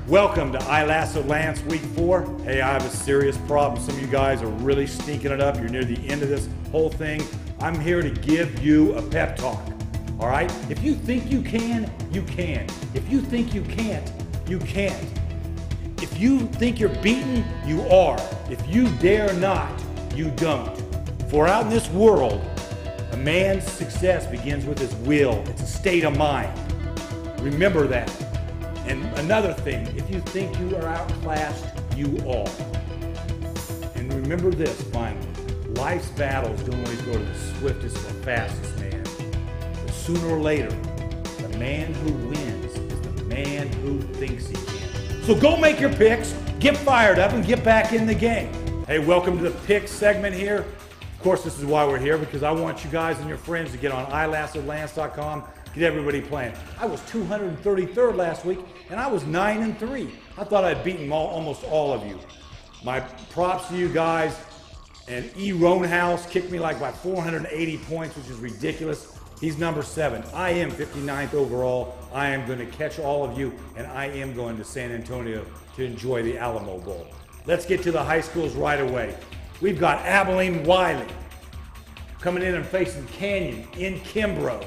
Welcome to Lassoed Lance Week 4. Hey, I have a serious problem. Some of you guys are really stinking it up. You're near the end of this whole thing. I'm here to give you a pep talk, all right? If you think you can, you can. If you think you can't, you can't. If you think you're beaten, you are. If you dare not, you don't. For out in this world, a man's success begins with his will. It's a state of mind. Remember that. And another thing, if you think you are outclassed, you are. And remember this, finally, life's battles don't always go to the swiftest or fastest man. But sooner or later, the man who wins is the man who thinks he can. So go make your picks, get fired up, and get back in the game. Hey, welcome to the Pic Segment here. Of course, this is why we're here, because I want you guys and your friends to get on iLassoedLance.com. Get everybody playing. I was 233rd last week, and I was 9-3. I thought I'd beaten almost all of you. My props to you guys. And E. Roanhouse kicked me like by 480 points, which is ridiculous. He's number 7. I am 59th overall. I am going to catch all of you, and I am going to San Antonio to enjoy the Alamo Bowl. Let's get to the high schools right away. We've got Abilene Wiley coming in and facing Canyon in Kimbrough.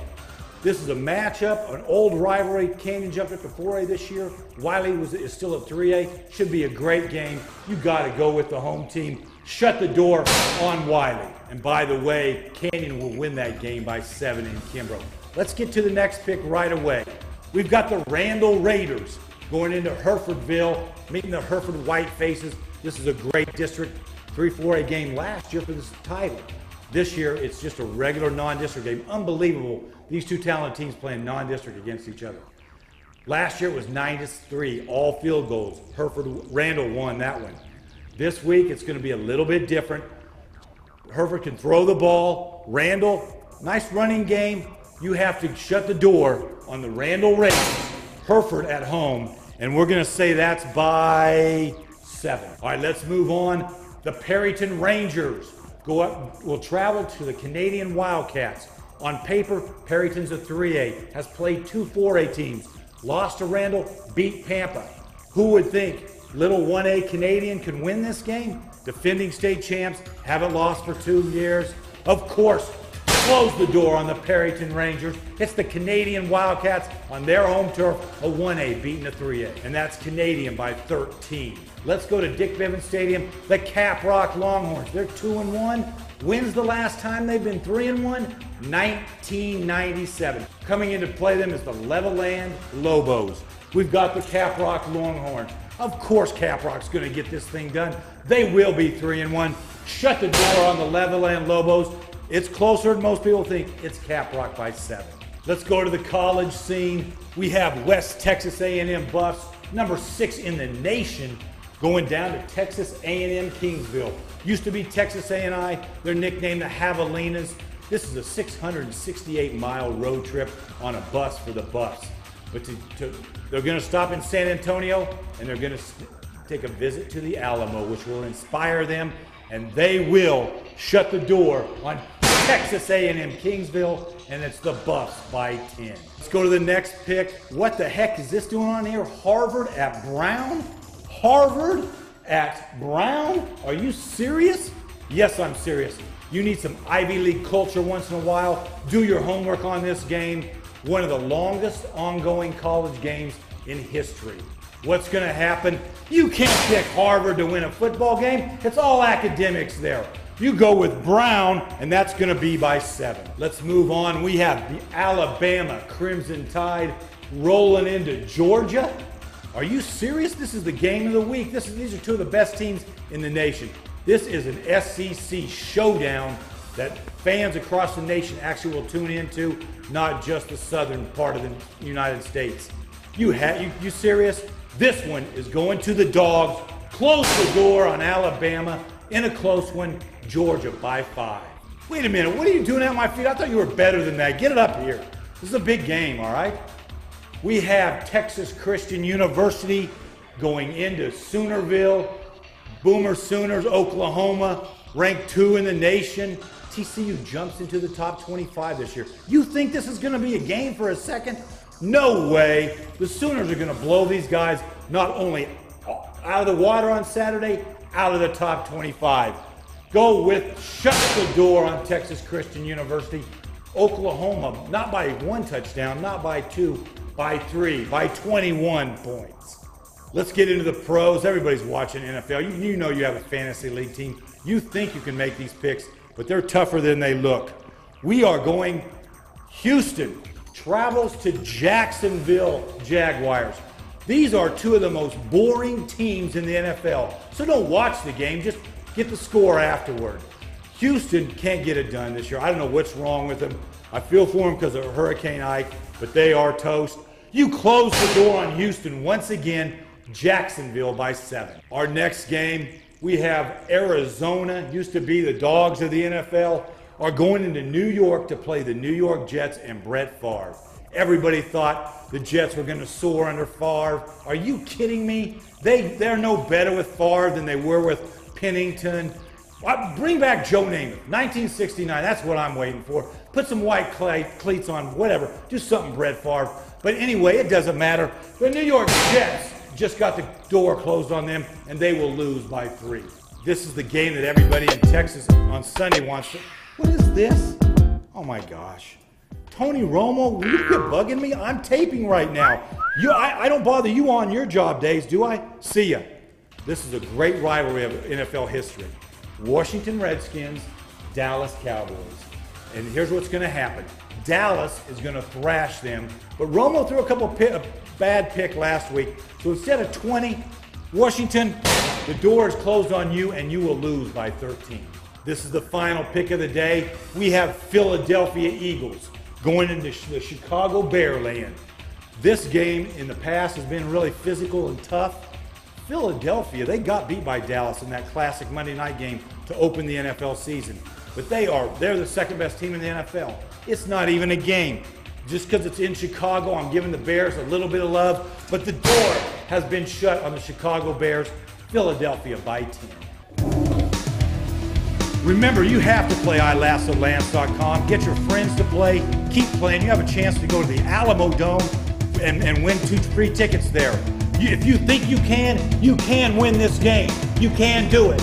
This is a matchup, an old rivalry. Canyon jumped up to 4A this year. Wiley is still at 3A. Should be a great game. You got to go with the home team. Shut the door on Wiley. And by the way, Canyon will win that game by 7 in Kimbrough. Let's get to the next pick right away. We've got the Randall Raiders going into Herefordville, meeting the Hereford White Faces. This is a great district 3-4A game last year for this title. This year, it's just a regular non-district game. Unbelievable. These two talented teams playing non-district against each other. Last year, it was 9-3, all field goals. Hereford Randall won that one. This week, it's going to be a little bit different. Hereford can throw the ball. Randall, nice running game. You have to shut the door on the Randall Raiders. Hereford at home, and we're going to say that's by 7. All right, let's move on. The Perryton Rangers will travel to the Canadian Wildcats. On paper, Perryton's a 3A, has played 2 4A teams, lost to Randall, beat Pampa. Who would think little 1A Canadian can win this game? Defending state champs, haven't lost for 2 years. Of course, close the door on the Perryton Rangers. It's the Canadian Wildcats on their home turf, a 1A beating a 3A, and that's Canadian by 13. Let's go to Dick Bivens Stadium, the Caprock Longhorns. They're 2-1. When's the last time they've been 3-1? 1997. Coming in to play them is the Levelland Lobos. We've got the Caprock Longhorns. Of course Caprock's going to get this thing done. They will be 3-1. Shut the door on the Levelland Lobos. It's closer than most people think. It's Caprock by 7. Let's go to the college scene. We have West Texas A&M Buffs, number 6 in the nation, going down to Texas A&M Kingsville. Used to be Texas A&I. They're nicknamed the Javelinas. This is a 668-mile road trip on a bus for the Buffs. But they're going to stop in San Antonio, and they're going to take a visit to the Alamo, which will inspire them, and they will shut the door on Texas A&M Kingsville, and it's the Buffs by 10. Let's go to the next pick. What the heck is this doing on here? Harvard at Brown? Harvard at Brown? Are you serious? Yes, I'm serious. You need some Ivy League culture once in a while. Do your homework on this game. One of the longest ongoing college games in history. What's going to happen? You can't pick Harvard to win a football game. It's all academics there. You go with Brown, and that's going to be by 7. Let's move on. We have the Alabama Crimson Tide rolling into Georgia. Are you serious? This is the game of the week. These are 2 of the best teams in the nation. This is an SEC showdown that fans across the nation actually will tune into, not just the southern part of the United States. You serious? This one is going to the Dogs. Close the door on Alabama. In a close one, Georgia by 5. Wait a minute, what are you doing at my feet? I thought you were better than that. Get it up here. This is a big game, all right? We have Texas Christian University going into Soonerville. Boomer Sooners, Oklahoma, ranked 2 in the nation. TCU jumps into the top 25 this year. You think this is going to be a game for a second? No way. The Sooners are going to blow these guys not only out of the water on Saturday, out of the top 25. Go with shut the door on Texas Christian University. Oklahoma, not by 1 touchdown, not by 2, by 3, by 21 points. Let's get into the pros. Everybody's watching NFL. You know you have a fantasy league team. You think you can make these picks, but they're tougher than they look. We are going Houston travels to Jacksonville Jaguars. These are two of the most boring teams in the NFL. So don't watch the game, just get the score afterward. Houston can't get it done this year. I don't know what's wrong with them. I feel for them because of Hurricane Ike, but they are toast. You close the door on Houston once again, Jacksonville by 7. Our next game, we have Arizona, used to be the dogs of the NFL, are going into New York to play the New York Jets and Brett Favre. Everybody thought the Jets were going to soar under Favre. Are you kidding me? They're no better with Favre than they were with Pennington. Bring back Joe Namath, 1969. That's what I'm waiting for. Put some white cleats on, whatever. Do something, Brett Favre. But anyway, it doesn't matter. The New York Jets just got the door closed on them, and they will lose by 3. This is the game that everybody in Texas on Sunday wants to. What is this? Oh my gosh. Tony Romo, will you quit bugging me? I'm taping right now. I don't bother you on your job days, do I? See ya. This is a great rivalry of NFL history. Washington Redskins, Dallas Cowboys. And here's what's going to happen. Dallas is going to thrash them, but Romo threw a couple bad pick last week. So instead of 20, Washington, the door is closed on you and you will lose by 13. This is the final pick of the day. We have Philadelphia Eagles going into the Chicago Bearland. This game in the past has been really physical and tough. Philadelphia, they got beat by Dallas in that classic Monday night game to open the NFL season. But they're the second best team in the NFL. It's not even a game. Just because it's in Chicago, I'm giving the Bears a little bit of love, but the door has been shut on the Chicago Bears. Philadelphia by 10. Remember, you have to play iLassoedLance.com. Get your friends to play. Keep playing. You have a chance to go to the Alamo Dome and win 2 free tickets there. If you think you can win this game. You can do it.